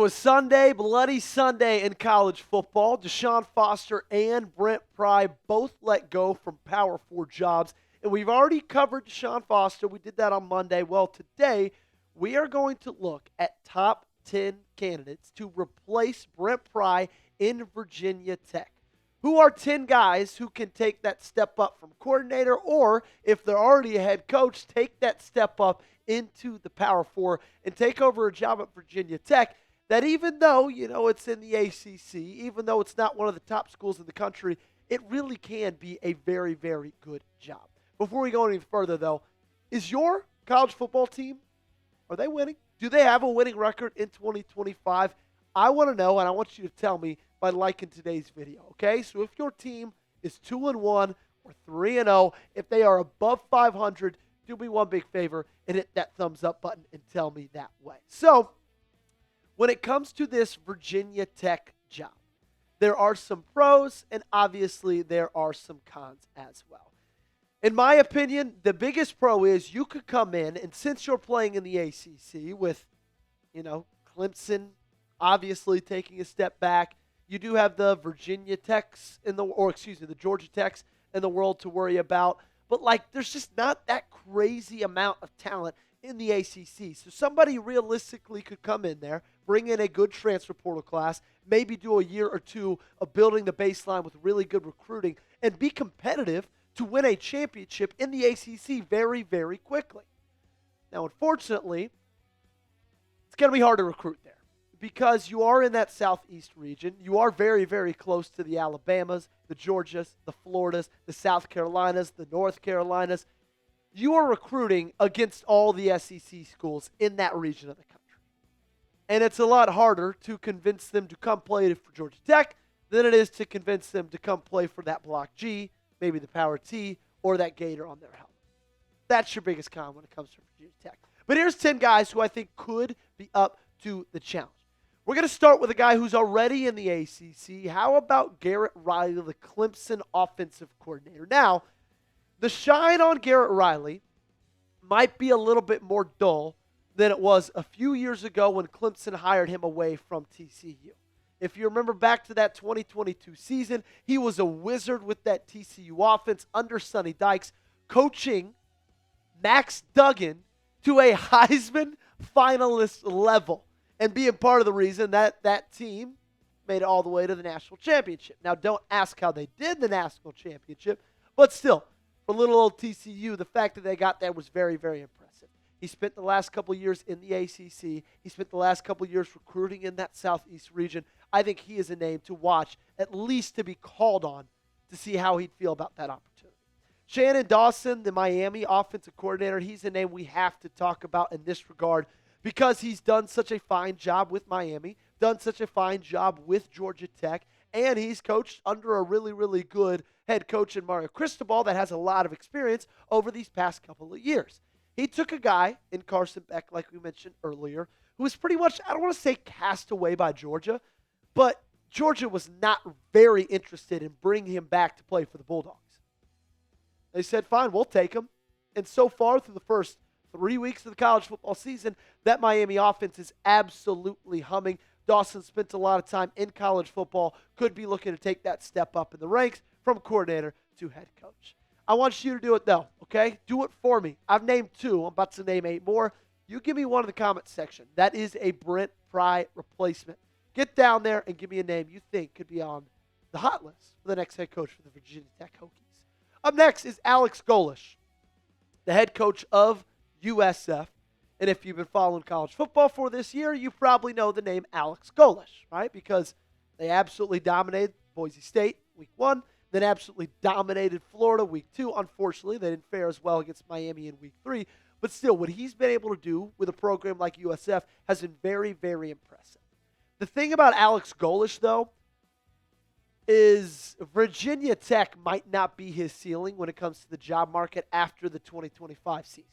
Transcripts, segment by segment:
was Sunday, bloody Sunday in college football. Deshaun Foster and Brent Pry both let go from Power 4 jobs. And we've already covered Deshaun Foster. We did that on Monday. Well, today we are going to look at top 10 candidates to replace Brent Pry in Virginia Tech. Who are 10 guys who can take that step up from coordinator, or if they're already a head coach, take that step up into the Power 4 and take over a job at Virginia Tech that, even though, it's in the ACC, even though it's not one of the top schools in the country, it really can be a very, very good job. Before we go any further, though, is your college football team, are they winning? Do they have a winning record in 2025? I want to know, and I want you to tell me by liking today's video, okay? So if your team is 2-1 or 3-0, if they are above 500, do me one big favor and hit that thumbs up button and tell me that way. So when it comes to this Virginia Tech job, there are some pros and obviously there are some cons as well. In my opinion, the biggest pro is you could come in, and since you're playing in the ACC with, Clemson obviously taking a step back, you do have the Virginia Techs the Georgia Techs in the world to worry about. But, there's just not that crazy amount of talent in the ACC. So somebody realistically could come in there, bring in a good transfer portal class, maybe do a year or two of building the baseline with really good recruiting, and be competitive to win a championship in the ACC very, very quickly. Now, unfortunately, it's going to be hard to recruit there because you are in that southeast region. You are very, very close to the Alabamas, the Georgias, the Floridas, the South Carolinas, the North Carolinas. You are recruiting against all the SEC schools in that region of the country. And it's a lot harder to convince them to come play for Georgia Tech than it is to convince them to come play for that Block G, maybe the Power T, or that Gator on their helmet. That's your biggest con when it comes to Virginia Tech. But here's 10 guys who I think could be up to the challenge. We're going to start with a guy who's already in the ACC. How about Garrett Riley, the Clemson offensive coordinator? Now, the shine on Garrett Riley might be a little bit more dull than it was a few years ago when Clemson hired him away from TCU. If you remember back to that 2022 season, he was a wizard with that TCU offense under Sonny Dykes, coaching Max Duggan to a Heisman finalist level and being part of the reason that that team made it all the way to the national championship. Now, don't ask how they did the national championship, but still, for little old TCU, the fact that they got there was very, very impressive. He spent the last couple years in the ACC. He spent the last couple years recruiting in that southeast region. I think he is a name to watch, at least to be called on to see how he'd feel about that opportunity. Shannon Dawson, the Miami offensive coordinator, he's a name we have to talk about in this regard because he's done such a fine job with Miami, done such a fine job with Georgia Tech, and he's coached under a really, really good head coach in Mario Cristobal that has a lot of experience over these past couple of years. He took a guy in Carson Beck, like we mentioned earlier, who was pretty much, I don't want to say cast away by Georgia, but Georgia was not very interested in bringing him back to play for the Bulldogs. They said, fine, we'll take him. And so far, through the first 3 weeks of the college football season, that Miami offense is absolutely humming. Dawson spent a lot of time in college football, could be looking to take that step up in the ranks from coordinator to head coach. I want you to do it, though, okay? Do it for me. I've named 2. I'm about to name 8 more. You give me one in the comments section. That is a Brent Pry replacement. Get down there and give me a name you think could be on the hot list for the next head coach for the Virginia Tech Hokies. Up next is Alex Golesh, the head coach of USF. And if you've been following college football for this year, you probably know the name Alex Golesh, right? Because they absolutely dominated Boise State week 1, then absolutely dominated Florida week 2. Unfortunately, they didn't fare as well against Miami in week 3. But still, what he's been able to do with a program like USF has been very, very impressive. The thing about Alex Golesh, though, is Virginia Tech might not be his ceiling when it comes to the job market after the 2025 season.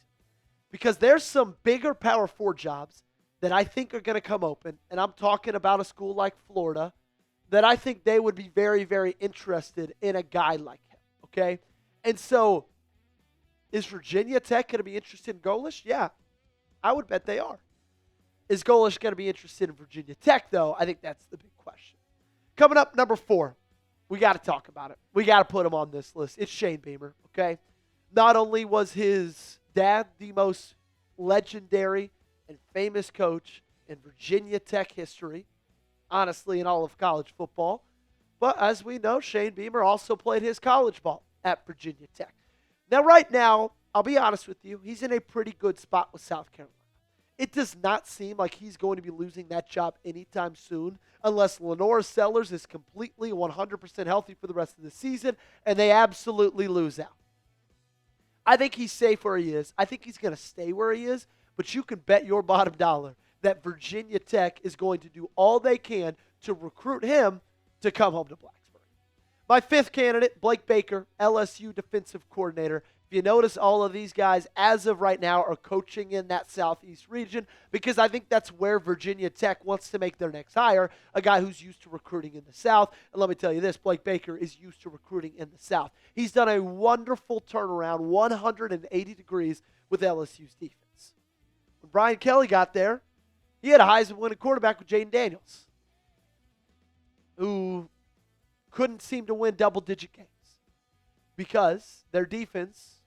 Because there's some bigger Power 4 jobs that I think are going to come open, and I'm talking about a school like Florida, that I think they would be very, very interested in a guy like him, okay? And so, is Virginia Tech going to be interested in Golesh? Yeah, I would bet they are. Is Golesh going to be interested in Virginia Tech, though? I think that's the big question. Coming up, number 4. We got to talk about it. We got to put him on this list. It's Shane Beamer, okay? Not only was his dad the most legendary and famous coach in Virginia Tech history, honestly, in all of college football, but as we know, Shane Beamer also played his college ball at Virginia Tech. Now, right now, I'll be honest with you, he's in a pretty good spot with South Carolina. It does not seem like he's going to be losing that job anytime soon unless Lenore Sellers is completely 100% healthy for the rest of the season and they absolutely lose out. I think he's safe where he is. I think he's going to stay where he is, but you can bet your bottom dollar that Virginia Tech is going to do all they can to recruit him to come home to Blacksburg. My 5th candidate, Blake Baker, LSU defensive coordinator. If you notice, all of these guys, as of right now, are coaching in that Southeast region because I think that's where Virginia Tech wants to make their next hire, a guy who's used to recruiting in the South. And let me tell you this, Blake Baker is used to recruiting in the South. He's done a wonderful turnaround, 180 degrees with LSU's defense. When Brian Kelly got there, he had a Heisman-winning quarterback with Jaden Daniels, who couldn't seem to win double-digit games because their defense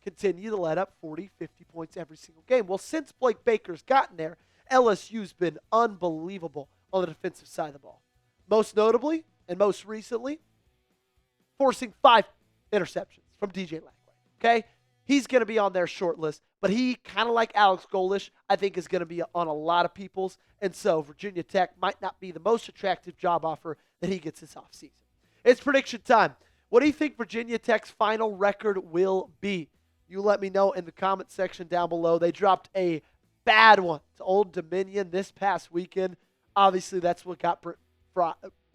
continue to let up 40, 50 points every single game. Well, since Blake Baker's gotten there, LSU's been unbelievable on the defensive side of the ball. Most notably, and most recently, forcing 5 interceptions from DJ Lagway. Okay? He's going to be on their short list, but he, kind of like Alex Golesh, I think is going to be on a lot of people's, and so Virginia Tech might not be the most attractive job offer that he gets this offseason. It's prediction time. What do you think Virginia Tech's final record will be? You let me know in the comment section down below. They dropped a bad one to Old Dominion this past weekend. Obviously, that's what got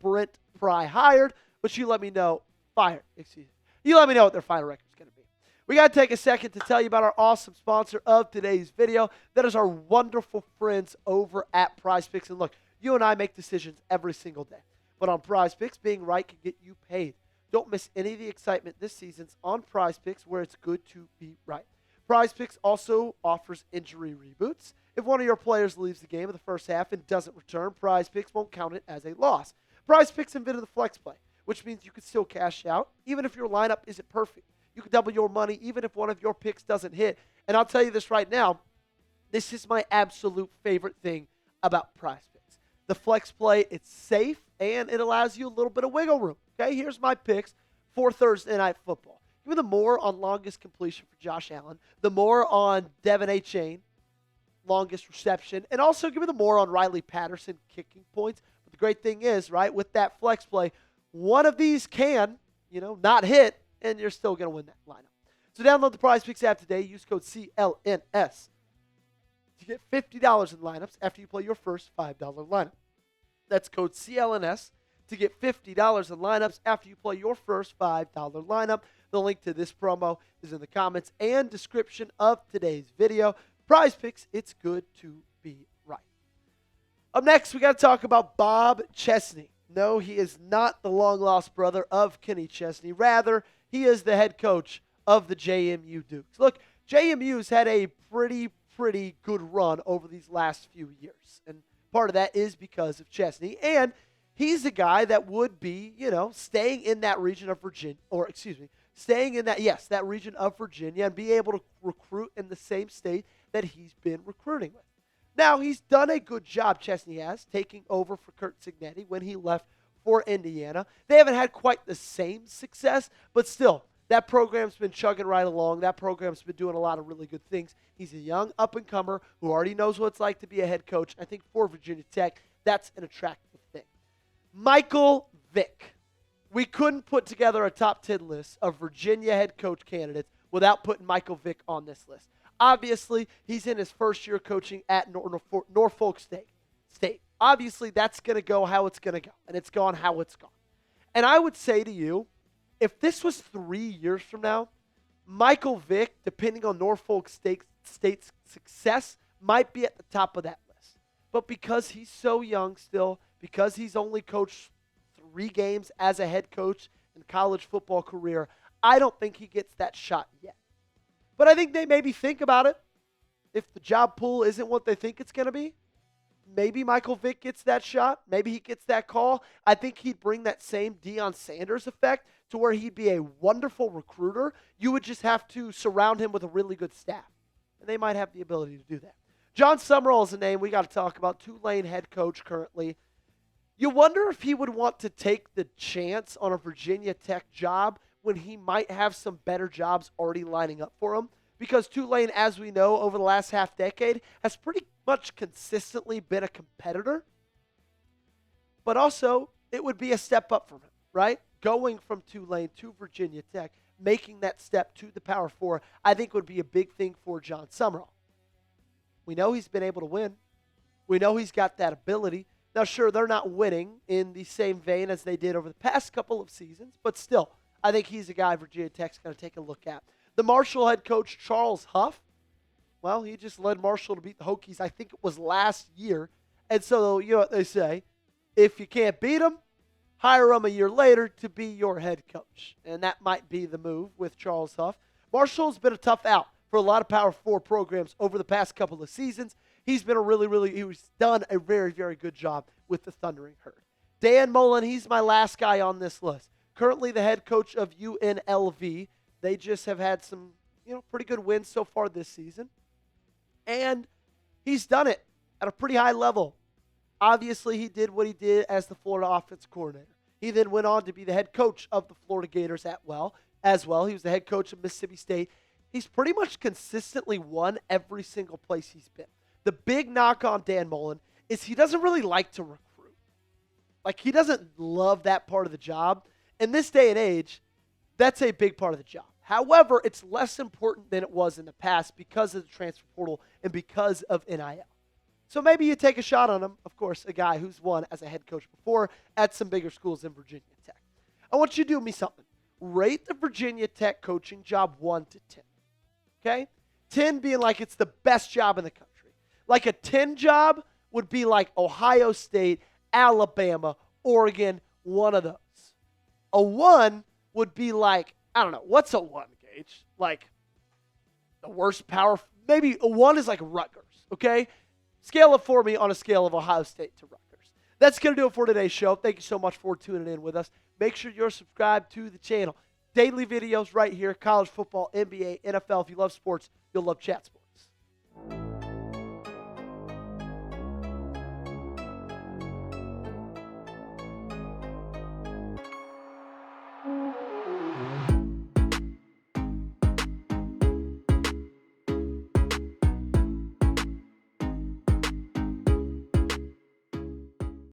Brent Pry hired, but you let me know, You let me know what their final record is going to be. We got to take a second to tell you about our awesome sponsor of today's video. That is our wonderful friends over at PrizePicks. And look, you and I make decisions every single day. But on PrizePicks, being right can get you paid. Don't miss any of the excitement this season's on PrizePicks, where it's good to be right. PrizePicks also offers injury reboots. If one of your players leaves the game in the first half and doesn't return, PrizePicks won't count it as a loss. PrizePicks invented the flex play, which means you can still cash out even if your lineup isn't perfect. You can double your money even if one of your picks doesn't hit. And I'll tell you this right now, this is my absolute favorite thing about PrizePicks. The flex play, it's safe, and it allows you a little bit of wiggle room. Okay, here's my picks for Thursday Night Football. Give me the more on longest completion for Josh Allen, the more on Devin A. Chain, longest reception, and also give me the more on Riley Patterson kicking points. But the great thing is, right, with that flex play, one of these can, not hit, and you're still going to win that lineup. So download the PrizePicks app today. Use code CLNS to get $50 in lineups after you play your first $5 lineup. That's code CLNS to get $50 in lineups after you play your first $5 lineup. The link to this promo is in the comments and description of today's video. PrizePicks, it's good to be right. Up next, we got to talk about Bob Chesney. No, he is not the long-lost brother of Kenny Chesney. Rather, he is the head coach of the JMU Dukes. Look, JMU's had a pretty good run over these last few years. And part of that is because of Chesney. And he's a guy that would be, staying in that region of Virginia, that region of Virginia and be able to recruit in the same state that he's been recruiting with. Now, he's done a good job, Chesney has, taking over for Curt Cignetti when he left for Indiana. They haven't had quite the same success, but still, that program's been chugging right along. That program's been doing a lot of really good things. He's a young up-and-comer who already knows what it's like to be a head coach. I think for Virginia Tech, that's an attractive thing. Michael Vick. We couldn't put together a top 10 list of Virginia head coach candidates without putting Michael Vick on this list. Obviously, he's in his first year coaching at Norfolk State. Obviously, that's going to go how it's going to go, and it's gone how it's gone. And I would say to you, if this was 3 years from now, Michael Vick, depending on Norfolk State's success, might be at the top of that list. But because he's so young still, because he's only coached 3 games as a head coach in college football career, I don't think he gets that shot yet. But I think they maybe think about it. If the job pool isn't what they think it's going to be, maybe Michael Vick gets that shot. Maybe he gets that call. I think he'd bring that same Deion Sanders effect to where he'd be a wonderful recruiter. You would just have to surround him with a really good staff. And they might have the ability to do that. Jon Sumrall is a name we got to talk about. Tulane head coach currently. You wonder if he would want to take the chance on a Virginia Tech job when he might have some better jobs already lining up for him. Because Tulane, as we know, over the last half decade, has pretty much consistently been a competitor. But also, it would be a step up from him, right? Going from Tulane to Virginia Tech, making that step to the Power Four, I think would be a big thing for Jon Sumrall. We know he's been able to win. We know he's got that ability. Now, sure, they're not winning in the same vein as they did over the past couple of seasons, but still, I think he's a guy Virginia Tech's going to take a look at. The Marshall head coach, Charles Huff, well, he just led Marshall to beat the Hokies, I think it was last year. And so, you know what they say, if you can't beat them, hire them a year later to be your head coach. And that might be the move with Charles Huff. Marshall's been a tough out for a lot of Power 4 programs over the past couple of seasons. He's been he's done a very, very good job with the Thundering Herd. Dan Mullen, he's my last guy on this list. Currently the head coach of UNLV. They just have had some, pretty good wins so far this season. And he's done it at a pretty high level. Obviously, he did what he did as the Florida offensive coordinator. He then went on to be the head coach of the Florida Gators as well. He was the head coach of Mississippi State. He's pretty much consistently won every single place he's been. The big knock on Dan Mullen is he doesn't really like to recruit. Like, he doesn't love that part of the job. In this day and age, that's a big part of the job. However, it's less important than it was in the past because of the transfer portal and because of NIL. So maybe you take a shot on him, of course, a guy who's won as a head coach before at some bigger schools in Virginia Tech. I want you to do me something. Rate the Virginia Tech coaching job 1 to 10. Okay? 10 being like it's the best job in the country. Like a 10 job would be like Ohio State, Alabama, Oregon, one of those. A 1 would be like, I don't know, what's a 1, Gage? Like the worst power, maybe a 1 is like Rutgers, okay? Scale it for me on a scale of Ohio State to Rutgers. That's going to do it for today's show. Thank you so much for tuning in with us. Make sure you're subscribed to the channel. Daily videos right here, college football, NBA, NFL. If you love sports, you'll love Chat Sports.